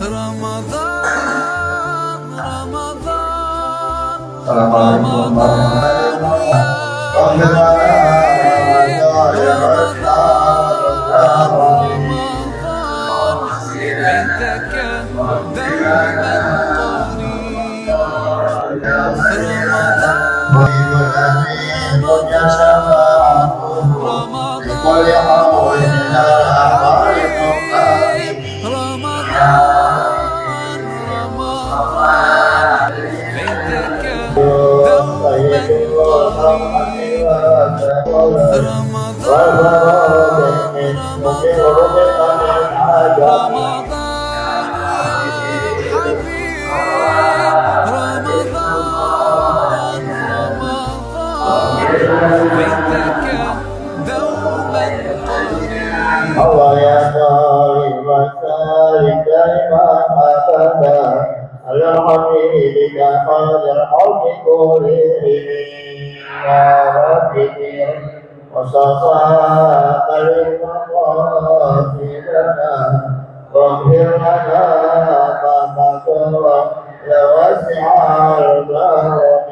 رمضان رمضان رمضان يا حبيب رمضان رمضان ليتك دوما قريب رمضان يا حبيب رمضان رمضان ليتك دوما قريب رمضان رمضان رمضان يا حبيب رمضان رمضان ليتك دوما قريب الله يا طالب مسالك الإمام أبدا على حبيبك خير الخلق كلهم يا ربي وصفاك للمقاصد لنا واغفر لنا ما مضى لوسع الكرم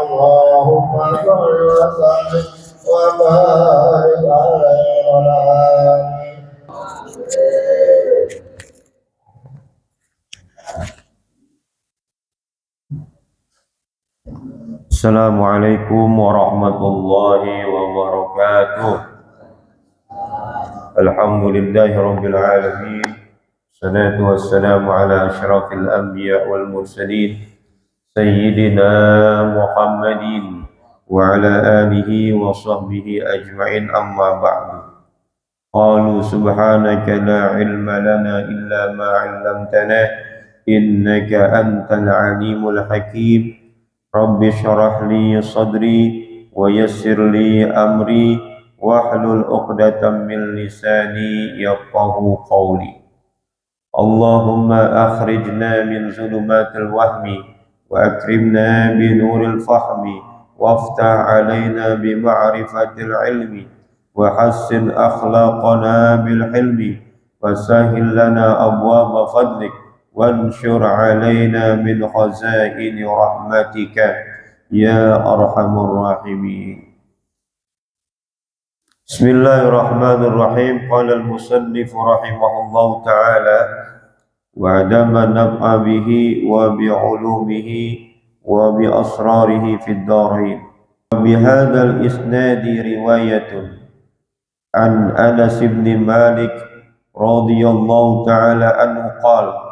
اللهم صل وسلم وبارك عليه وعلى Assalamualaikum warahmatullahi wabarakatuh. Alhamdulillahirabbil alamin. Salatu wassalamu ala asyrafil anbiya wal mursalin sayyidina Muhammadin wa ala alihi wa sahbihi ajma'in, amma ba'du. Qalu subhanaka la ilma lana illa ma 'allamtana innaka antal alimul hakim. Rabbi syrah li sadri wa yassir li amri wahlul 'uqdatam min lisani yafqahu qawli. Allahumma akhrijna min zulumatil wahmi wa akrimna bi nuril fahmi waftah alaina bi ma'rifatil ilmi wa hassin akhlaqana bil hilmi wasahhil lana abwaaba fadlik وانشر علينا من خزائن رحمتك يا أرحم الراحمين. بسم الله الرحمن الرحيم. قال المصنف رحمه الله تعالى وعدم نفع به وبعلومه وبأسراره في الدارين. وبهذا الإسناد رواية عن أنس بن مالك رضي الله تعالى عنه قال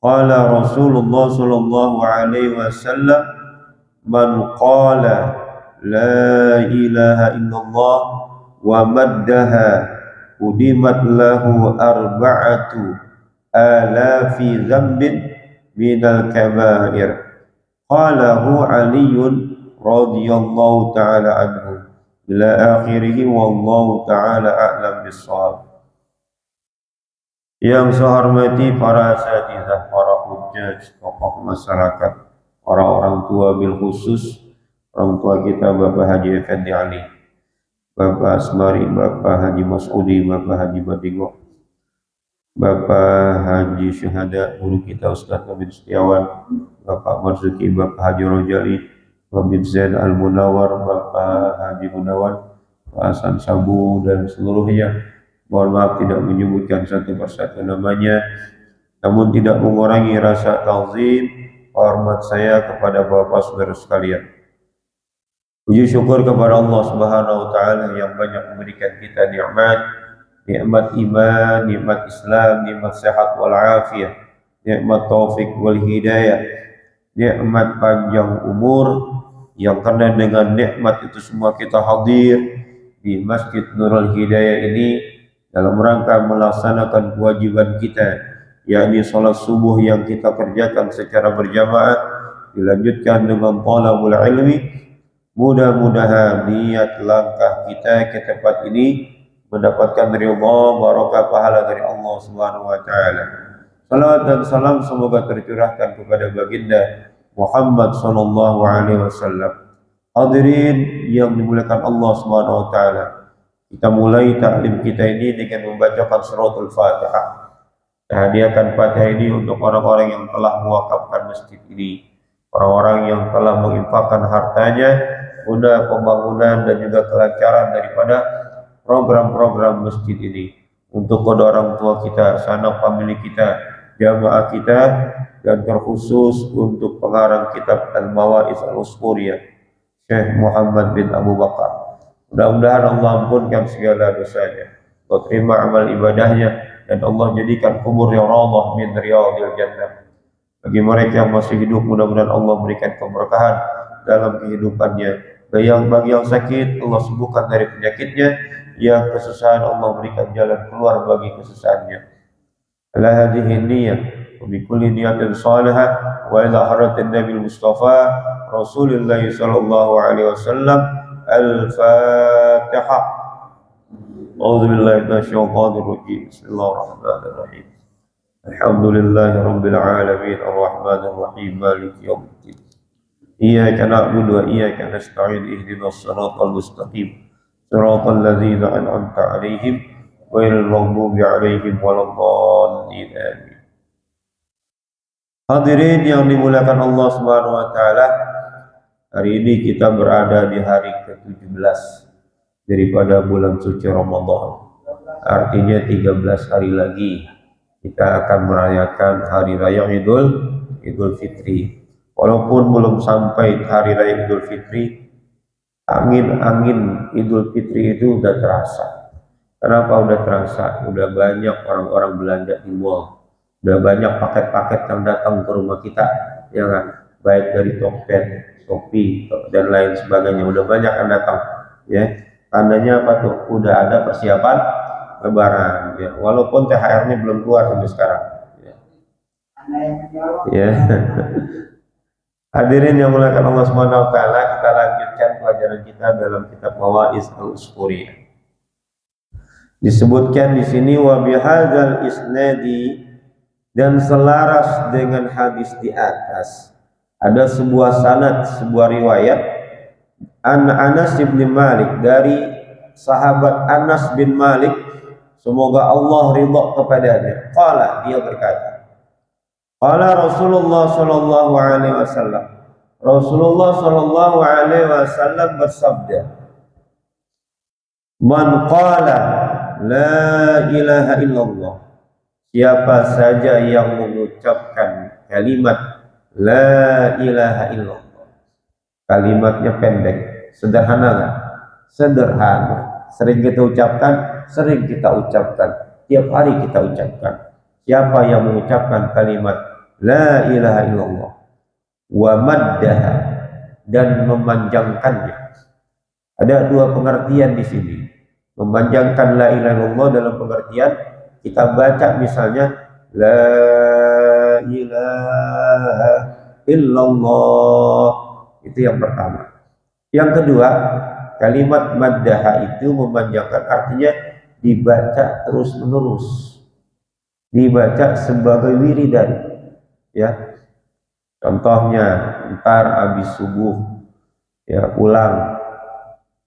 قال رسول الله صلى الله عليه وسلم من قال لا إله إلا الله ومدها قدمت له 4,000 ذنب من الكبائر. قاله علي رضي الله تعالى عنه إلى آخره والله تعالى أعلم بالصواب. Yang saya hormati para asatidz, para hujjaj, tokoh masyarakat, para orang tua bil khusus, orang tua kita Bapak Haji Effendi Ali, Bapak Asmari, Bapak Haji Mas'udi, Bapak Haji Badigo, Bapak Haji Syuhada, guru kita Ustaz Nabil Setiawan, Bapak Marzuki, Bapak Haji Rojali, Bapak Zain Al-Munawar, Bapak Haji Gunawan, Pak Hasan Sabu, dan seluruhnya. Mohon maaf tidak menyebutkan satu persatu namanya, namun tidak mengurangi rasa ta'zim, hormat saya kepada Bapak Saudara sekalian. Puji syukur kepada Allah Subhanahu wa taala yang banyak memberikan kita nikmat iman, nikmat Islam, nikmat sehat wal afiyah, nikmat taufik wal hidayah, nikmat panjang umur, yang karena dengan nikmat itu semua kita hadir di Masjid Nurul Hidayah ini dalam rangka melaksanakan kewajiban kita, yakni salat subuh yang kita kerjakan secara berjamaah, dilanjutkan dengan talabul ilmi. Mudah-mudahan niat langkah kita ke tempat ini mendapatkan ridha barakah pahala dari Allah Subhanahu wa taala. Salawat dan salam semoga tercurahkan kepada baginda Muhammad sallallahu alaihi wasallam. Hadirin yang dimuliakan Allah Subhanahu wa taala. Kita mulai taklim kita ini dengan membacakan suratul Fatihah. Hadiahkan Fatihah ini untuk orang-orang yang telah mewakafkan masjid ini, orang-orang yang telah menginfakkan hartanya guna pembangunan dan juga kelancaran daripada program-program masjid ini, untuk kedua orang tua kita, sanak famili kita, jamaah kita, dan terkhusus untuk pengarang kitab Al-Mawaiz Al-Usfuriyah, Syekh Muhammad bin Abu Bakar. Mudah-mudahan Allah ampunkan segala dosanya, Allah terima amal ibadahnya, dan Allah jadikan kuburnya rawdah min riyadil jannah. Bagi mereka yang masih hidup, mudah-mudahan Allah berikan keberkahan dalam kehidupannya. Bagi yang sakit, Allah sembuhkan dari penyakitnya. Yang kesusahan, Allah berikan jalan keluar bagi kesusahannya. Ala hadhihi niyyah wa bi kulli niyatin salihah wa ila haratin Nabi Mustafa Rasulullah sallallahu alaihi wasallam. Al-Fatihah. A'udzu billahi minasyaitonir rajim. Bismillahirrahmanirrahim. Alhamdulillahi rabbil alamin arrahmanir rahim maliki yaumiddin. Iyyaka na'budu wa iyyaka nasta'in ihdinas siratal mustaqim siratal ladzina an'amta 'alaihim ghairil maghdubi 'alaihim waladdallin. Amin. Hadirin yang dimuliakan Allah Subhanahu wa taala, hari ini kita berada di hari ke-17 daripada bulan suci Ramadan. Artinya 13 hari lagi kita akan merayakan hari raya Idul Fitri. Walaupun belum sampai hari raya Idul Fitri, angin-angin Idul Fitri itu udah terasa. Kenapa udah terasa? Udah banyak orang-orang belanja di mall. Udah banyak paket-paket yang datang ke rumah kita, ya kan? Baik dari Tokped, Shopee, dan lain sebagainya. Udah banyak yang datang, ya. Tandanya apa tuh? Udah ada persiapan Lebaran, ya. Walaupun THR-nya belum keluar sampai sekarang, ya. Ya. Hadirin yang muliakan Allah Subhanahu wa taala, kita lanjutkan pelajaran kita dalam kitab Mawaiz Al-Usfuriyah. Disebutkan di sini wa bihadzal isnadi, dan selaras dengan hadis di atas ada sebuah sanad, sebuah riwayat an Anas bin Malik, dari sahabat Anas bin Malik, semoga Allah ridha kepadanya. Qala, dia berkata, qala Rasulullah sallallahu alaihi wasallam, Rasulullah sallallahu alaihi wasallam bersabda, man qala la ilaha illallah, siapa saja yang mengucapkan kalimat la ilaha illallah. Kalimatnya pendek, sederhana kan? Sederhana. Sering kita ucapkan, tiap hari kita ucapkan. Siapa yang mengucapkan kalimat la ilaha illallah wa maddaha, dan memanjangkannya. Ada dua pengertian di sini. Memanjangkan la ilaha illallah dalam pengertian kita baca misalnya la ilaha illallah, itu yang pertama. Yang kedua, kalimat maddaha itu memanjangkan, artinya dibaca terus menerus, dibaca sebagai wiridan, ya. Contohnya ntar habis subuh, ya, pulang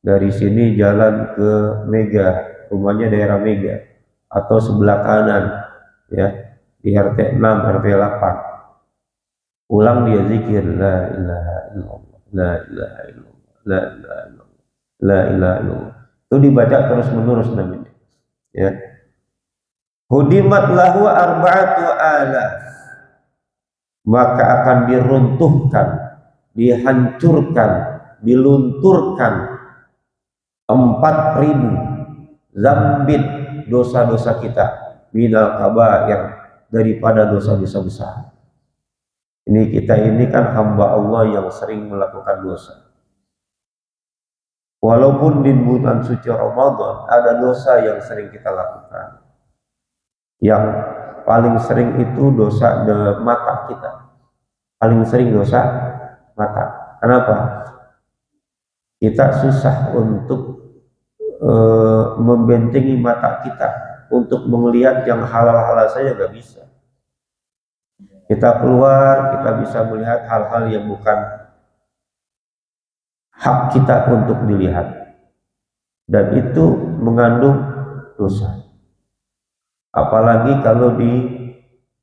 dari sini jalan ke Mega, rumahnya daerah Mega, atau sebelah kanan, ya, di RT 6, RT 8, pulang dia zikir la ilaha illallah, la ilaha illallah, la ilaha illallah, la ilaha illallah. Itu dibaca terus menerus namanya, ya. Hudimat lahu arba'atu alaf, maka akan diruntuhkan, dihancurkan, dilunturkan 4.000 zambit, dosa-dosa kita, minal kabair, daripada dosa-dosa besar. Ini kita ini kan hamba Allah yang sering melakukan dosa. Walaupun di bulan suci Ramadan ada dosa yang sering kita lakukan. Yang paling sering itu dosa mata kita. Paling sering dosa mata. Kenapa? Kita susah untuk membentengi mata kita untuk melihat yang halal-halal saja nggak bisa. Kita keluar, kita bisa melihat hal-hal yang bukan hak kita untuk dilihat, dan itu mengandung dosa. Apalagi kalau di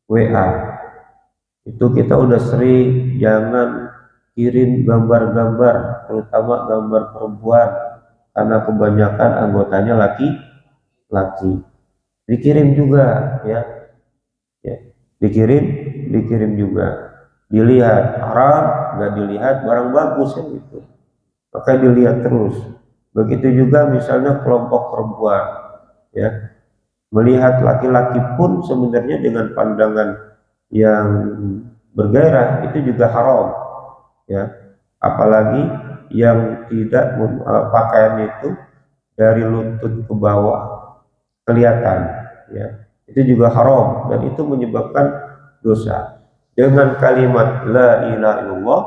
WA. Itu kita udah sering, jangan kirim gambar-gambar, terutama gambar perempuan, karena kebanyakan anggotanya laki-laki. Dikirim juga ya, dikirim juga. Dilihat haram, nggak dilihat barang bagus ya gitu. Maka dilihat terus. Begitu juga misalnya kelompok perempuan ya, melihat laki-laki pun sebenarnya dengan pandangan yang bergairah itu juga haram ya, apalagi yang tidak pakaian itu dari lutut ke bawah kelihatan ya, itu juga haram dan itu menyebabkan dosa. Dengan kalimat la ilaha illallah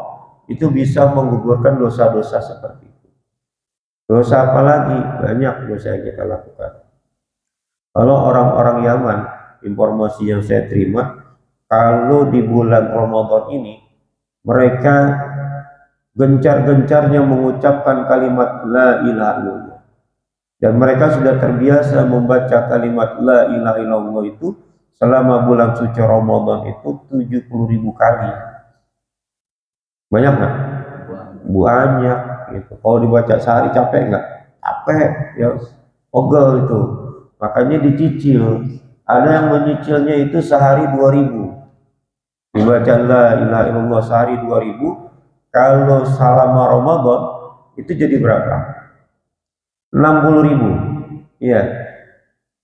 itu bisa menggugurkan dosa-dosa seperti itu. Dosa apa lagi? Banyak dosa yang kita lakukan. Kalau orang-orang Yaman, informasi yang saya terima, kalau di bulan Ramadan ini mereka gencar-gencarnya mengucapkan kalimat la ilaha illallah. Dan mereka sudah terbiasa membaca kalimat la ilaha illallah itu selama bulan suci Ramadan itu 70.000 kali. Banyak nggak? Banyak gitu. Kalau dibaca sehari capek nggak? Capek ya, pegel itu. Makanya dicicil. Ada yang menyicilnya itu sehari 2.000. Dibaca la ilaha illallah sehari 2.000. Kalau selama Ramadan itu jadi berapa? 60.000. Iya.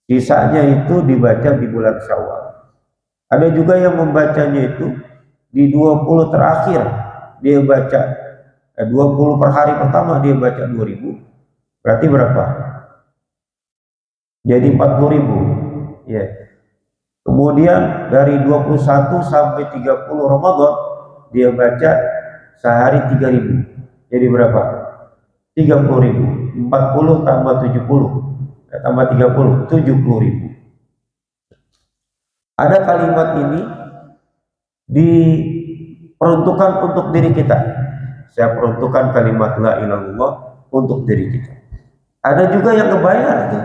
Sisanya itu dibaca di bulan Syawal. Ada juga yang membacanya itu di 20 terakhir dia baca 20 per hari pertama dia baca 2.000. Berarti berapa? Jadi 40.000. Ya. Kemudian dari 21 sampai 30 Ramadan dia baca sehari 3.000. Jadi berapa? 30.000. 40 tambah 70 tambah 30, 70.000. Ada kalimat ini diperuntukkan untuk diri kita. Saya peruntukkan kalimat la ilaha illallah untuk diri kita. Ada juga yang kebayar tuh.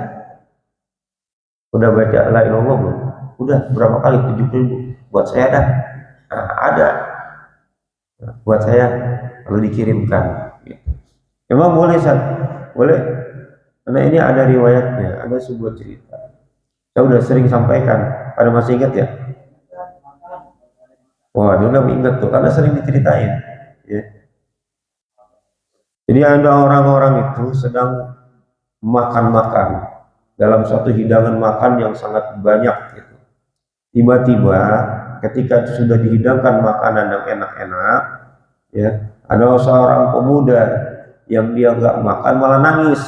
Udah baca la ilaha illallah belum? Udah berapa kali? 70.000. Buat saya dah. Nah, ada. Nah, buat saya lalu dikirimkan. Memang boleh, boleh. Karena ini ada riwayatnya, ada sebuah cerita. Saya udah sering sampaikan. Pada masih ingat ya? Wah, udah ingat tuh, karena sering diceritain. Ya. Jadi ada orang-orang itu sedang makan-makan dalam suatu hidangan makan yang sangat banyak. Gitu. Tiba-tiba ketika sudah dihidangkan makanan yang enak-enak, ya, ada seorang pemuda yang dia nggak makan malah nangis.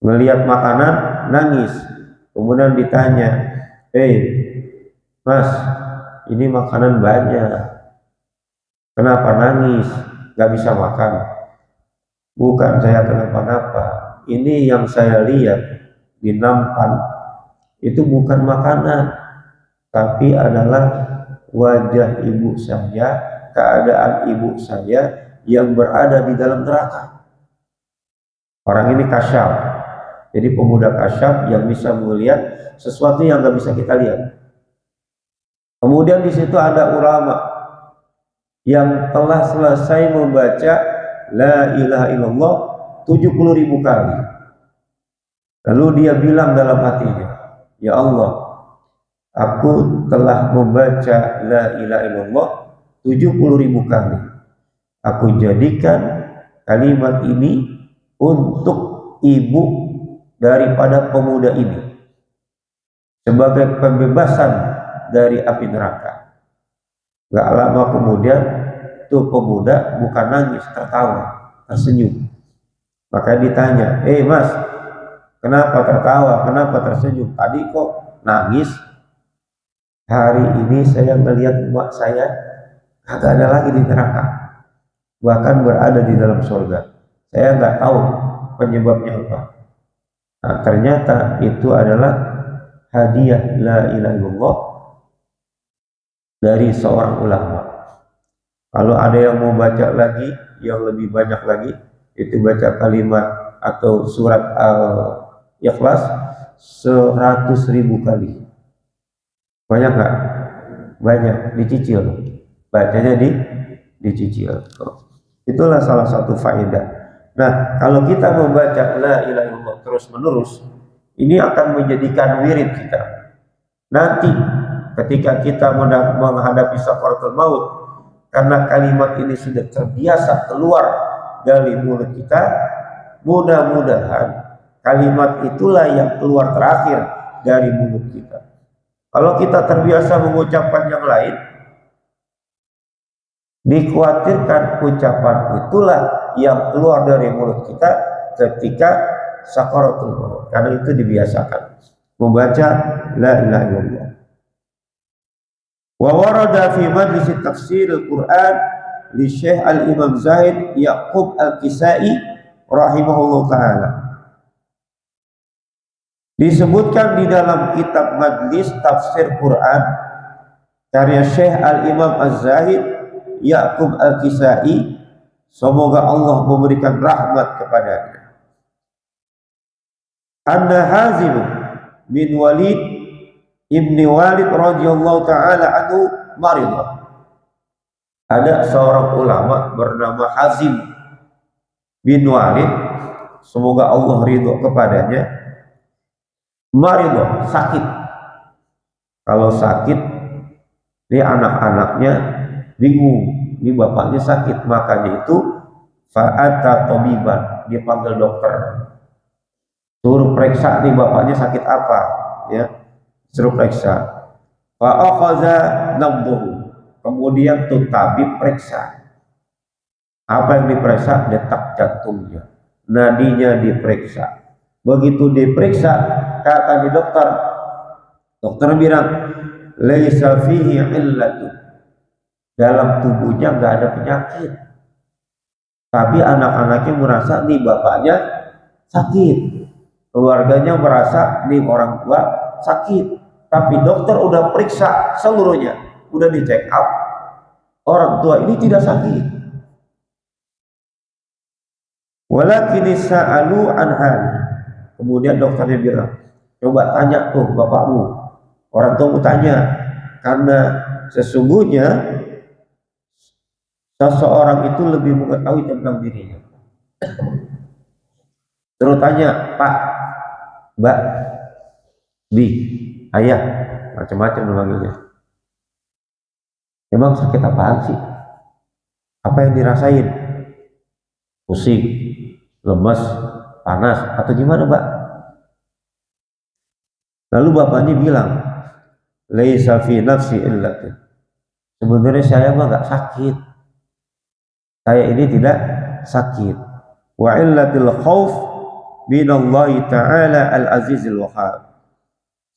Melihat makanan nangis, kemudian ditanya, mas, ini makanan banyak, kenapa nangis? Gak bisa makan? Bukan saya kenapa-napa, ini yang saya lihat di nampan itu bukan makanan, tapi adalah wajah ibu saya, keadaan ibu saya yang berada di dalam neraka. Orang ini kasyaf. Jadi pemuda kasyaf yang bisa melihat sesuatu yang nggak bisa kita lihat. Kemudian di situ ada ulama yang telah selesai membaca la ilaha illallah 70.000 kali. Lalu dia bilang dalam hatinya, ya Allah, aku telah membaca la ilaha illallah 70.000 kali. Aku jadikan kalimat ini untuk ibu daripada pemuda ini sebagai pembebasan dari api neraka. Gak lama kemudian tuh pemuda bukan nangis, tertawa, tersenyum. Maka ditanya, mas, kenapa tertawa, kenapa tersenyum? Tadi kok nangis? Hari ini saya melihat emak saya kagak ada lagi di neraka, bahkan berada di dalam surga. Saya nggak tahu penyebabnya apa. Nah, ternyata itu adalah hadiah la ilaha illallah dari seorang ulama. Kalau ada yang mau baca lagi, yang lebih banyak lagi, itu baca kalimat atau surat Al-Ikhlas 100.000 kali. Banyak nggak? Banyak, dicicil. Bacanya dicicil. Itulah salah satu faedah. Nah, kalau kita membaca la ilaha illallah terus menerus, ini akan menjadikan wirid kita. Nanti ketika kita menghadapi sakaratul maut, karena kalimat ini sudah terbiasa keluar dari mulut kita, mudah-mudahan kalimat itulah yang keluar terakhir dari mulut kita. Kalau kita terbiasa mengucapkan yang lain, dikhawatirkan ucapan itulah yang keluar dari mulut kita ketika sakaratul maut. Karena itu dibiasakan membaca la ilaha illallah. Wa warada fi majlis tafsir al-Quran li Syekh al-Imam Zaid Yaqub al-Kisai rahimahullah taala. Disebutkan di dalam kitab majlis tafsir Quran karya Syekh al-Imam Az-Zahid Yaqub al-Kisai, semoga Allah memberikan rahmat kepadanya. Anna Hazim bin Walid ibni Walid radhiyallahu taala anhu maridah. Ada seorang ulama bernama Hazim bin Walid, semoga Allah ridho kepadanya, maridah, sakit. Kalau sakit, ini anak-anaknya bingung, ini bapaknya sakit, makanya itu fa'ata tabiban, dia panggil dokter, suruh periksa nih bapaknya sakit apa, ya, suruh periksa. Fa'akhadha nabduhu, kemudian tuh tabib periksa. Apa yang diperiksa? Detak jantungnya, nadinya diperiksa. Begitu diperiksa, kata di dokter bilang laisa fihi illatun, dalam tubuhnya nggak ada penyakit, tapi anak-anaknya merasa nih bapaknya sakit, keluarganya merasa nih orang tua sakit, tapi dokter udah periksa seluruhnya, udah di check up, orang tua ini tidak sakit. Walakin sa'alu an hali, kemudian dokternya bilang, coba tanya tuh bapakmu, orang tuamu tanya, karena sesungguhnya seseorang itu lebih mengetahui tentang dirinya. Terus tanya, Pak, Mbak, Bi, Ayah, macam-macam namanya. Emang sakit apaan sih? Apa yang dirasain? Pusing, lemas, panas, atau gimana, Mbak? Lalu bapaknya bilang, laisa fi nafsi illatun, sebenarnya saya mah nggak sakit, saya ini tidak sakit. Wa illatil khauf minallahi ta'ala al-azizil wahhab,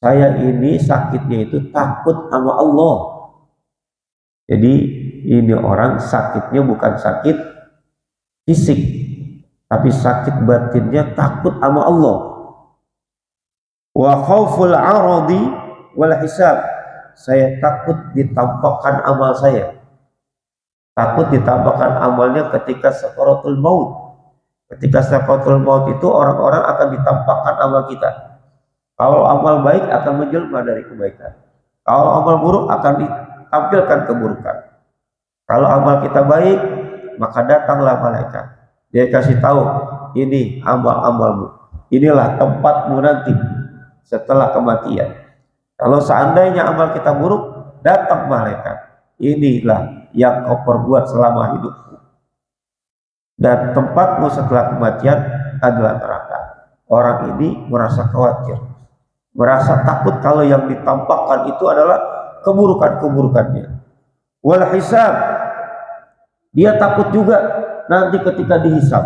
saya ini sakitnya itu takut sama Allah. Jadi ini orang sakitnya bukan sakit fisik, tapi sakit batinnya, takut sama Allah. Wa khauful aradi wal hisab, saya takut ditampakkan amal saya, takut ditampakkan amalnya ketika sakaratul maut. Ketika sakaratul maut itu orang-orang akan ditampakkan amal kita. Kalau amal baik akan menjelma dari kebaikan, kalau amal buruk akan ditampilkan keburukan. Kalau amal kita baik, maka datanglah malaikat, dia kasih tahu, ini amal-amalmu, inilah tempatmu nanti setelah kematian. Kalau seandainya amal kita buruk, datang malaikat, inilah yang kau perbuat selama hidupmu, dan tempatmu setelah kematian adalah neraka. Orang ini merasa khawatir, merasa takut kalau yang ditampakkan itu adalah keburukan-keburukannya. Wal hisab, dia takut juga nanti ketika dihisab,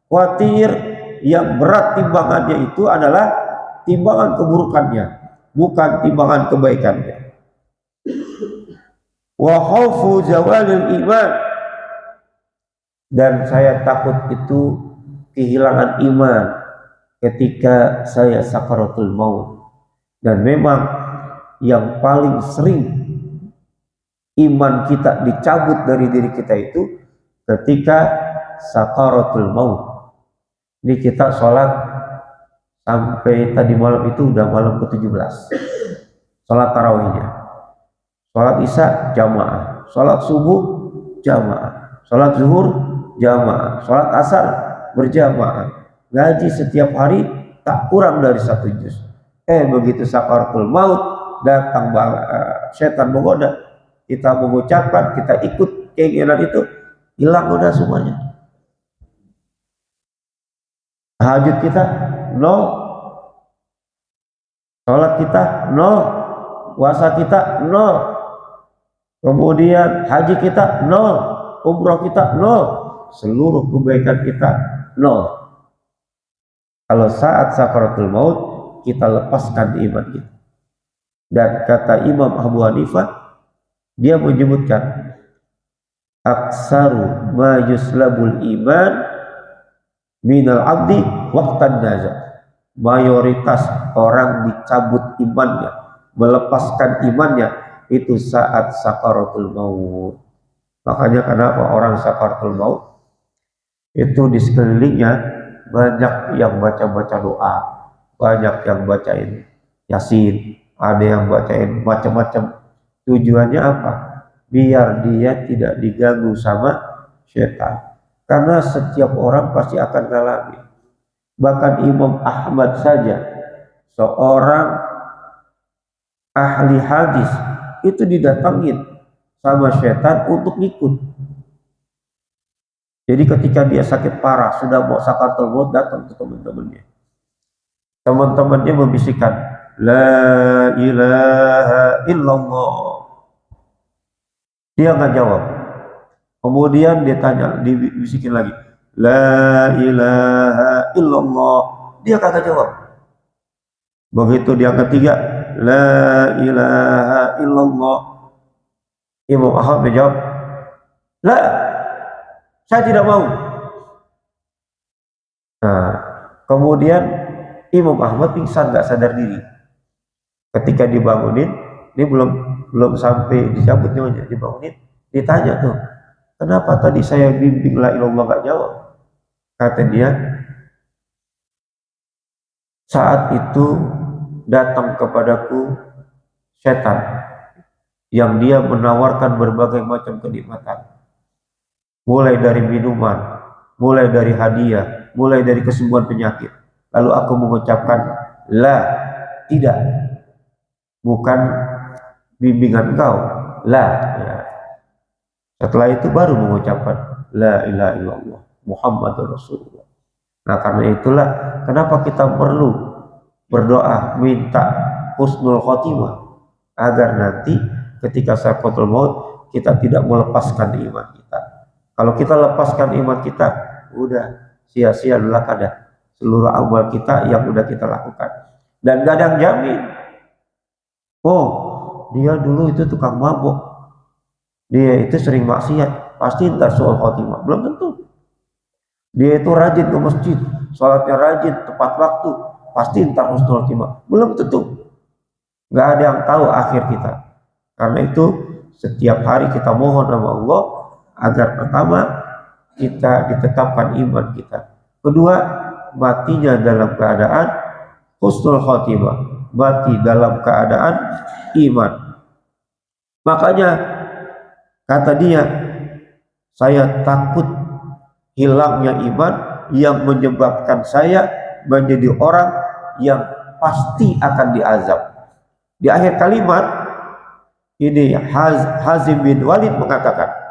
khawatir yang berat timbangannya itu adalah timbangan keburukannya, bukan timbangan kebaikannya. Wa khaufu zawalil iman, dan saya takut itu kehilangan iman ketika saya sakaratul maut. Dan memang yang paling sering iman kita dicabut dari diri kita itu ketika sakaratul maut. Ini kita sholat sampai tadi malam itu udah malam ke-17. sholat tarawihnya. Sholat isya jamaah, sholat subuh jamaah, sholat zuhur jamaah, sholat asar berjamaah. Ngaji setiap hari tak kurang dari 1 juz. Begitu sakaratul maut datang setan menggoda, kita mengucapkan, kita ikut keinginan itu, hilang udah semuanya. Tahajud kita nol, sholat kita nol, puasa kita nol, kemudian haji kita nol, umroh kita nol, seluruh kebaikan kita nol. Kalau saat sakaratul maut kita lepaskan iman kita. Dan kata Imam Abu Hanifah, dia menyebutkan aksaru ma yuslabul iman minal abdi waqtan naza. Mayoritas orang dicabut imannya, melepaskan imannya itu saat sakaratul maut. Makanya kenapa orang sakaratul maut itu di sekelilingnya banyak yang baca-baca doa, banyak yang bacain Yasin, ada yang bacain macam-macam. Tujuannya apa? Biar dia tidak diganggu sama setan. Karena setiap orang pasti akan ngalami. Bahkan Imam Ahmad saja, seorang ahli hadis, itu didatangin sama setan untuk ngikut. Jadi ketika dia sakit parah, sudah mau sakaratul maut, datang ke teman-temannya. Teman-temannya membisikkan, La ilaha illallah. Dia nggak jawab. Kemudian dia tanya, dibisikin lagi, La ilaha illallah. Dia kagak jawab. Begitu dia ketiga, La ilaha illallah. Imam Ahmad menjawab, La, saya tidak mau. Nah, kemudian Imam Ahmad pingsan, nggak sadar diri. Ketika dibangunin, ini belum sampai dicabut nyawanya, dibangunin, ditanya tuh, kenapa tadi saya bimbing la ilallah nggak jawab? Kata dia, saat itu datang kepadaku setan yang dia menawarkan berbagai macam kenikmatan. Mulai dari minuman, mulai dari hadiah, mulai dari kesembuhan penyakit. Lalu aku mengucapkan, la, tidak, bukan bimbingan engkau, la. Ya. Setelah itu baru mengucapkan, la ilaha illallah, Muhammadur Rasulullah. Nah karena itulah, kenapa kita perlu berdoa, minta husnul khotimah, agar nanti ketika sakaratul maut, kita tidak melepaskan iman kita. Kalau kita lepaskan iman kita, udah sia-sia belaka seluruh amal kita yang udah kita lakukan. Dan gak ada yang jamin. Oh, dia dulu itu tukang mabuk, dia itu sering maksiat, pasti ntar soal khotimah. Belum tentu. Dia itu rajin ke masjid, sholatnya rajin, tepat waktu, pasti ntar husnul khotimah. Belum tentu. Gak ada yang tahu akhir kita. Karena itu setiap hari kita mohon sama Allah agar pertama kita ditetapkan iman kita, kedua matinya dalam keadaan husnul khotimah, mati dalam keadaan iman. Makanya kata dia, saya takut hilangnya iman yang menyebabkan saya menjadi orang yang pasti akan diazab. Di akhir kalimat ini Hazim bin Walid mengatakan,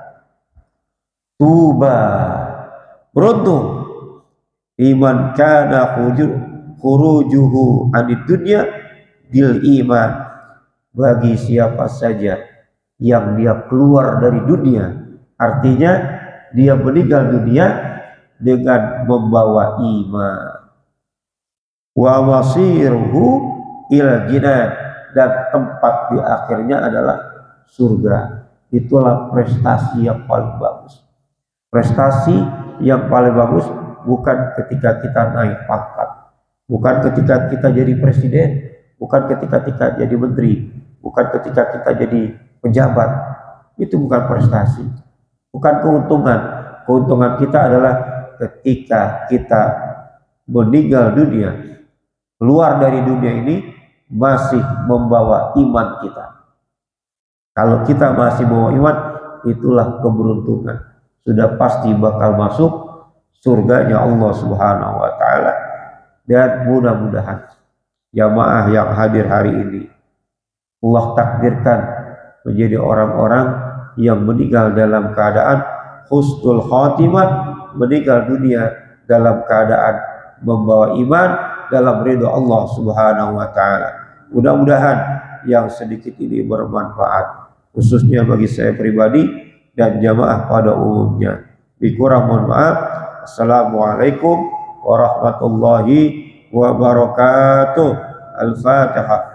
Tuba, beruntung iman kana khurujuhu anid dunya bil iman, bagi siapa saja yang dia keluar dari dunia, artinya dia meninggal dunia dengan membawa iman. Wa masirhu il jinan, dan tempat di akhirnya adalah surga. Itulah prestasi yang paling bagus. Prestasi yang paling bagus bukan ketika kita naik pangkat, bukan ketika kita jadi presiden, bukan ketika kita jadi menteri, bukan ketika kita jadi pejabat. Itu bukan prestasi, bukan keuntungan. Keuntungan kita adalah ketika kita meninggal dunia, keluar dari dunia ini masih membawa iman kita. Kalau kita masih membawa iman, itulah keberuntungan. Sudah pasti bakal masuk surganya Allah Subhanahu wa taala. Dan mudah-mudahan jamaah yang hadir hari ini Allah takdirkan menjadi orang-orang yang meninggal dalam keadaan husnul khatimah, meninggal dunia dalam keadaan membawa iman, dalam ridha Allah Subhanahu wa taala. Mudah-mudahan yang sedikit ini bermanfaat, khususnya bagi saya pribadi dan jamaah pada umumnya. Kurang mohon maaf. Assalamualaikum warahmatullahi wabarakatuh. Al-Fatihah.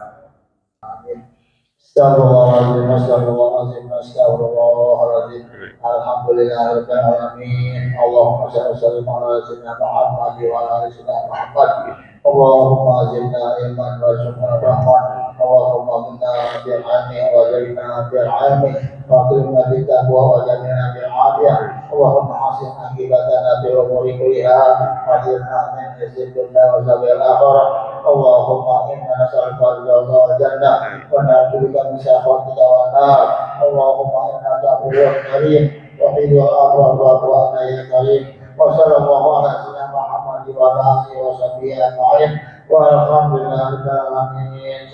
Astagfirullahaladzim, astagfirullahaladzim, astagfirullahaladzim. Alhamdulillahirabbil alamin. Allahumma shalli wa sallim ala sayyidina Muhammad wa ala ali sayyidina Muhammad. Allahumma zidna ilman wa syukran rahman. Allahumma zidna bil ilmi wa zidna bil ilmi wa qina bit taqwa wa zidna bil afiyah. Allahumma hasin akibatana bil umuri kulliha wa zidna min rizqil wa sabil akhirah. Allahumma inna nas'aluka al jannah wa na'udzubika min syarri nar. Allahumma inna ta'budu karim wa hidu al-afwa wa anta ya karim. Wa sallallahu ala sayyidina Muhammad wa ala alihi wa sahbihi ajma'in. Walhamdulillahi rabbil alamin.